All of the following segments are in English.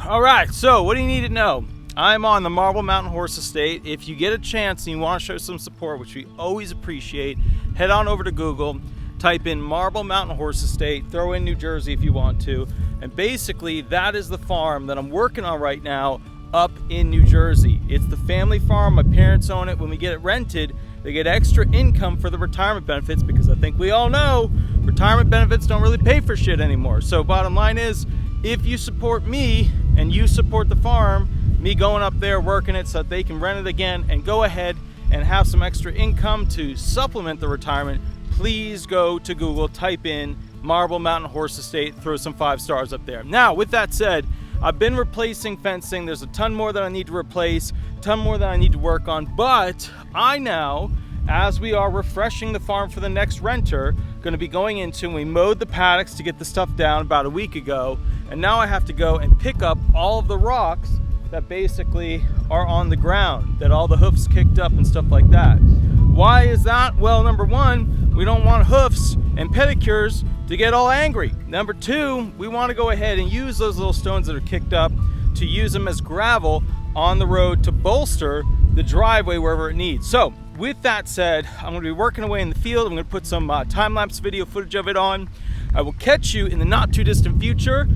All right, so what do you need to know? I'm on the Marble Mountain Horse Estate. If you get a chance and you want to show some support, which we always appreciate, head on over to Google, type in Marble Mountain Horse Estate, throw in New Jersey if you want to, and basically that is the farm that I'm working on right now up in New Jersey. It's the family farm. My parents own it. When we get it rented, they get extra income for the retirement benefits, because I think we all know retirement benefits don't really pay for shit anymore. So bottom line is, if you support me and you support the farm, me going up there working it so that they can rent it again and go ahead and have some extra income to supplement the retirement, please go to Google, type in Marble Mountain Horse Estate, throw some 5 stars up there. Now, with that said, I've been replacing fencing. There's a ton more that I need to replace, a ton more that I need to work on, but I now, as we are refreshing the farm for the next renter, going to be going into, and we mowed the paddocks to get the stuff down about a week ago, and now I have to go and pick up all of the rocks that basically are on the ground, that all the hoofs kicked up and stuff like that. Why is that? Well, number one, we don't want hoofs and pedicures to get all angry. Number two, we want to go ahead and use those little stones that are kicked up to use them as gravel on the road to bolster the driveway wherever it needs. So with that said, I'm going to be working away in the field. I'm going to put some time-lapse video footage of it on. I will catch you in the not too distant future.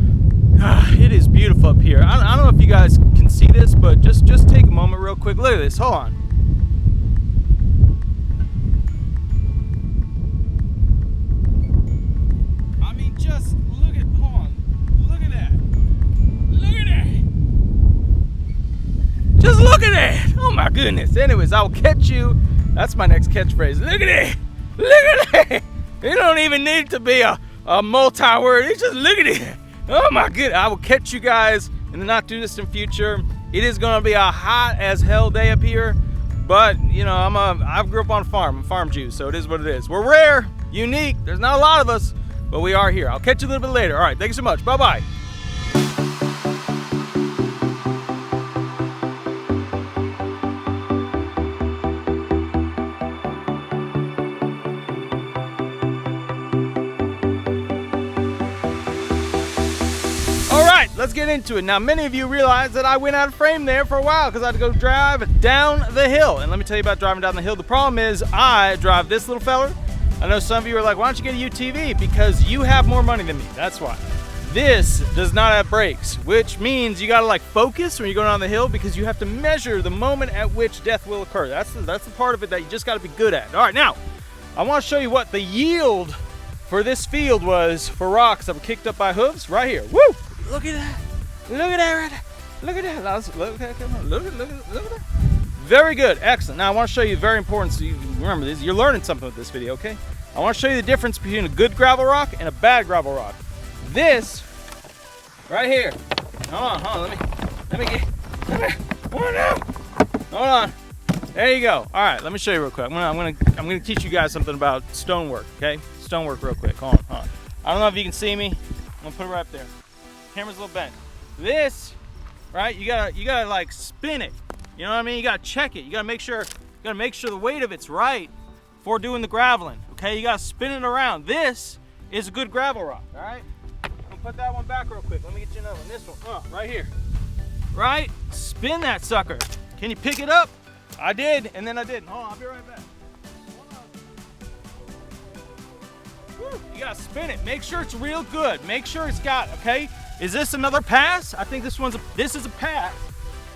It is beautiful up here. I don't know if you guys can see this, but just take a moment real quick. Look at this. Hold on. I mean, just look at, hold on. Look at that. Look at that. Just look at that. Oh my goodness. Anyways, I will catch you. That's my next catchphrase. Look at it. Look at it. It don't even need to be a multi-word. It's just look at it. Oh my goodness. I will catch you guys in the not too distant future. It is going to be a hot as hell day up here, but you know, I grew up on a farm. I'm a farm Jew, so it is what it is. We're rare, unique. There's not a lot of us, but we are here. I'll catch you a little bit later. All right, thanks so much. Bye-bye. Let's get into it. Now, many of you realize that I went out of frame there for a while because I had to go drive down the hill. And let me tell you about driving down the hill. The problem is I drive this little feller. I know some of you are like, why don't you get a UTV? Because you have more money than me. That's why. This does not have brakes, which means you got to like focus when you're going down the hill, because you have to measure the moment at which death will occur. That's the part of it that you just got to be good at. All right, now, I want to show you what the yield for this field was for rocks that were kicked up by hooves right here. Woo! Look at that. Look at that right there. Look at that. Look at that. Come on. Look at that. Very good. Excellent. Now I want to show you very important, so you remember this. You're learning something with this video, okay? I want to show you the difference between a good gravel rock and a bad gravel rock. This right here. Hold on. Let me get. Oh no. Hold on. There you go. All right. Let me show you real quick. I'm gonna teach you guys something about stonework. Okay. Stonework real quick. Hold on. I don't know if you can see me. I'm gonna put it right up there. Camera's a little bent. This, right? You gotta like spin it. You know what I mean? You gotta check it. You gotta make sure the weight of it's right before doing the graveling. Okay, you gotta spin it around. This is a good gravel rock. All right. I'm gonna put that one back real quick. Let me get you another one. This one, right here. Right? Spin that sucker. Can you pick it up? I did, and then I didn't. Hold on, I'll be right back. Woo, you gotta spin it. Make sure it's real good. Make sure it's got, okay? Is this another pass? I think this is a pass.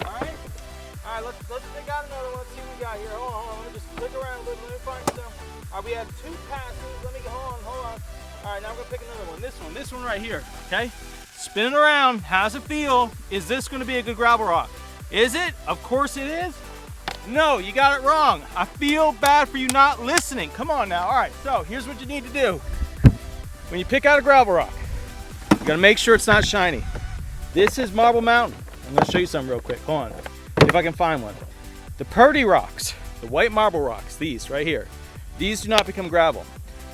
All right, let's pick out another one. Let's see what we got here. Hold on. Let me just look around a little. Let me find some. All right, we had 2 passes. Let me go on. Hold on. All right, now I'm gonna pick another one. This one right here. Okay, spin it around. How's it feel? Is this gonna be a good gravel rock? Is it? Of course it is. No, you got it wrong. I feel bad for you not listening. Come on now. All right, so here's what you need to do. When you pick out a gravel rock, you gotta make sure it's not shiny. This is Marble Mountain. I'm gonna show you something real quick. Hold on, if I can find one. The Purdy rocks, the white marble rocks, these right here, these do not become gravel,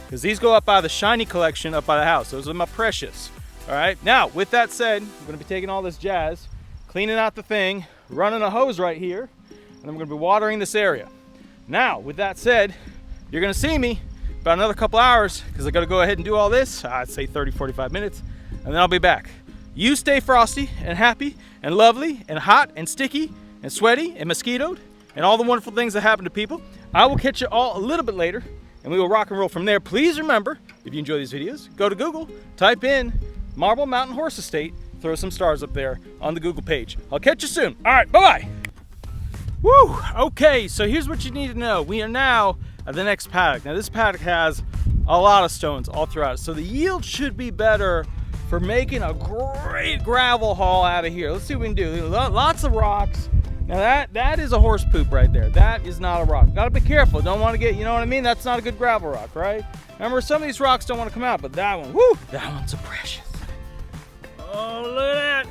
because these go up by the shiny collection up by the house. Those are my precious. All right, now with that said, I'm gonna be taking all this jazz, cleaning out the thing, running a hose right here, and I'm gonna be watering this area. Now, with that said, you're gonna see me about another couple hours, because I gotta go ahead and do all this. I'd say 30, 45 minutes. And then I'll be back. You stay frosty and happy, and lovely and hot and sticky and sweaty and mosquitoed and all the wonderful things that happen to people. I will catch you all a little bit later, and we will rock and roll from there. Please remember, if you enjoy these videos, go to Google, type in Marble Mountain Horse Estate, throw some stars up there on the Google page. I'll catch you soon. All right, bye-bye. Woo, okay, so here's what you need to know. We are now at the next paddock. Now this paddock has a lot of stones all throughout it, so the yield should be better for making a great gravel haul out of here. Let's see what we can do. Lots of rocks. Now that is a horse poop right there. That is not a rock. Gotta be careful. Don't want to get, you know what I mean? That's not a good gravel rock, right? Remember, some of these rocks don't want to come out, but that one, whoo, that one's a precious. Oh, look at that.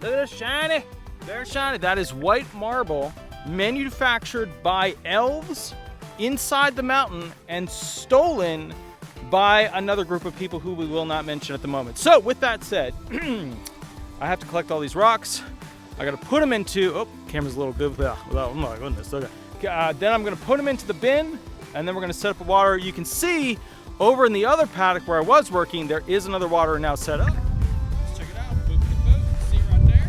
Look at this shiny. Very shiny. That is white marble manufactured by elves inside the mountain and stolen by another group of people who we will not mention at the moment. So with that said, I have to collect all these rocks. I gotta put them into, oh, camera's a little good. Oh my goodness, okay. Then I'm gonna put them into the bin, and then we're gonna set up a water. You can see over in the other paddock where I was working, there is another water now set up. Let's check it out. Boop, boop, boop. See right there?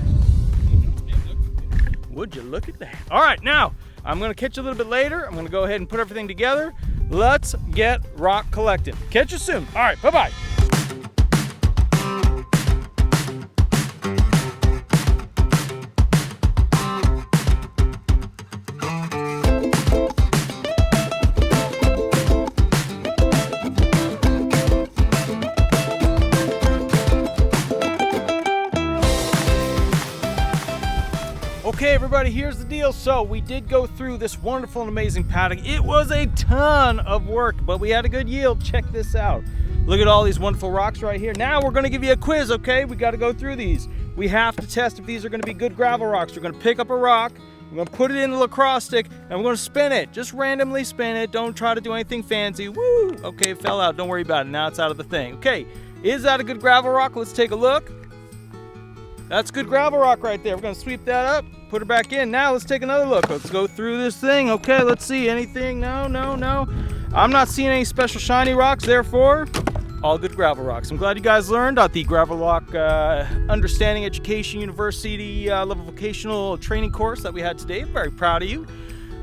Yeah, look. Would you look at that? All right, now I'm gonna catch you a little bit later. I'm gonna go ahead and put everything together. Let's get rock collecting. Catch you soon. All right, bye-bye. Okay, everybody, here's the deal. So we did go through this wonderful and amazing paddock. It was a ton of work, but we had a good yield. Check this out. Look at all these wonderful rocks right here. Now we're gonna give you a quiz, okay? We gotta go through these. We have to test if these are gonna be good gravel rocks. We're gonna pick up a rock, we're gonna put it in the lacrosse stick, and we're gonna spin it. Just randomly spin it. Don't try to do anything fancy. Woo! Okay, it fell out. Don't worry about it. Now it's out of the thing. Okay, is that a good gravel rock? Let's take a look. That's good gravel rock right there. We're gonna sweep that up, put it back in. Now let's take another look. Let's go through this thing. Okay, let's see anything. No. I'm not seeing any special shiny rocks, therefore, all good gravel rocks. I'm glad you guys learned at the Gravel Rock Understanding Education University level vocational training course that we had today. I'm very proud of you.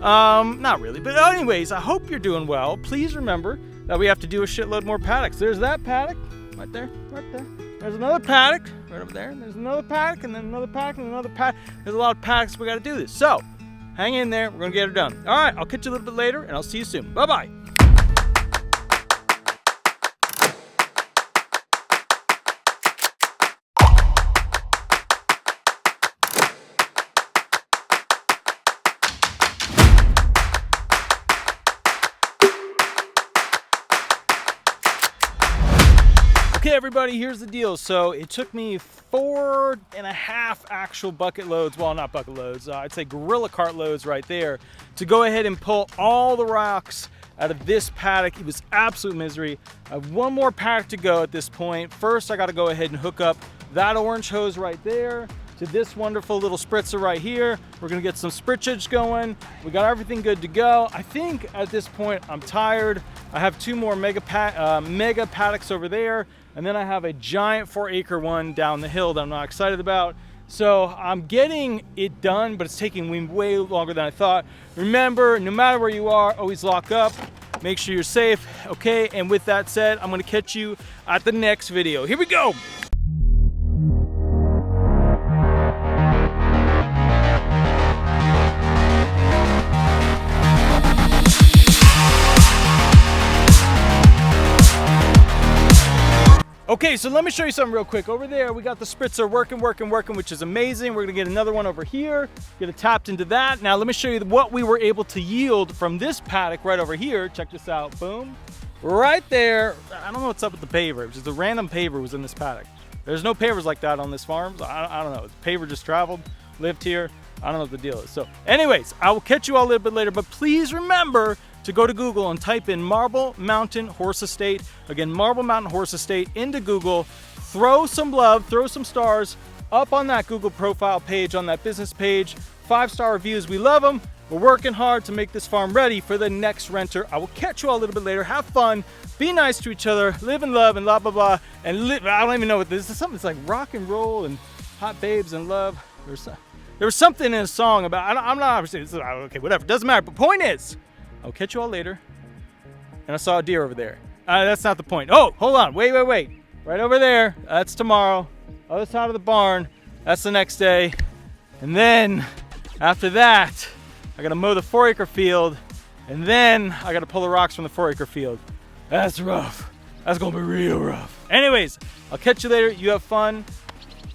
Not really, but anyways, I hope you're doing well. Please remember that we have to do a shitload more paddocks. There's that paddock right there, right there. There's another paddock right over there. There's another paddock, and then another paddock, and another paddock. There's a lot of paddocks. We got to do this. So hang in there. We're going to get it done. All right. I'll catch you a little bit later, and I'll see you soon. Bye-bye. Okay, everybody, here's the deal. So it took me 4.5 actual bucket loads, well, not bucket loads, I'd say gorilla cart loads right there, to go ahead and pull all the rocks out of this paddock. It was absolute misery. I have one more paddock to go at this point. First, I got to go ahead and hook up that orange hose right there to this wonderful little spritzer right here. We're gonna get some spritzage going. We got everything good to go. I think at this point I'm tired. I have two more mega paddocks over there, and then I have a giant 4-acre one down the hill that I'm not excited about. So I'm getting it done, but it's taking way longer than I thought. Remember, no matter where you are, always lock up. Make sure you're safe, okay? And with that said, I'm gonna catch you at the next video. Here we go. Okay, so let me show you something real quick. Over there, we got the spritzer working, which is amazing. We're gonna get another one over here, get it tapped into that. Now, let me show you what we were able to yield from this paddock right over here. Check this out, boom. Right there, I don't know what's up with the paver. Just a random paver was in this paddock. There's no pavers like that on this farm. So I don't know, the paver just traveled, lived here. I don't know what the deal is. So anyways, I will catch you all a little bit later, but please remember to go to Google and type in Marble Mountain Horse Estate. Again, Marble Mountain Horse Estate into Google. Throw some love, throw some stars up on that Google profile page, on that business page. 5-star reviews, we love them. We're working hard to make this farm ready for the next renter. I will catch you all a little bit later. Have fun, be nice to each other, live in love and blah, blah, blah. And I don't even know what this is. Something that's like rock and roll and hot babes in love. There was something in a song about, I'm not obviously, okay, whatever, doesn't matter. But point is, I'll catch you all later. And I saw a deer over there. That's not the point. Oh, hold on, wait. Right over there, that's tomorrow. Other side of the barn, that's the next day. And then, after that, I gotta mow the 4-acre field. And then, I gotta pull the rocks from the 4-acre field. That's rough. That's gonna be real rough. Anyways, I'll catch you later. You have fun.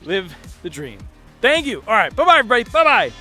Live the dream. Thank you. All right, bye-bye, everybody. Bye-bye.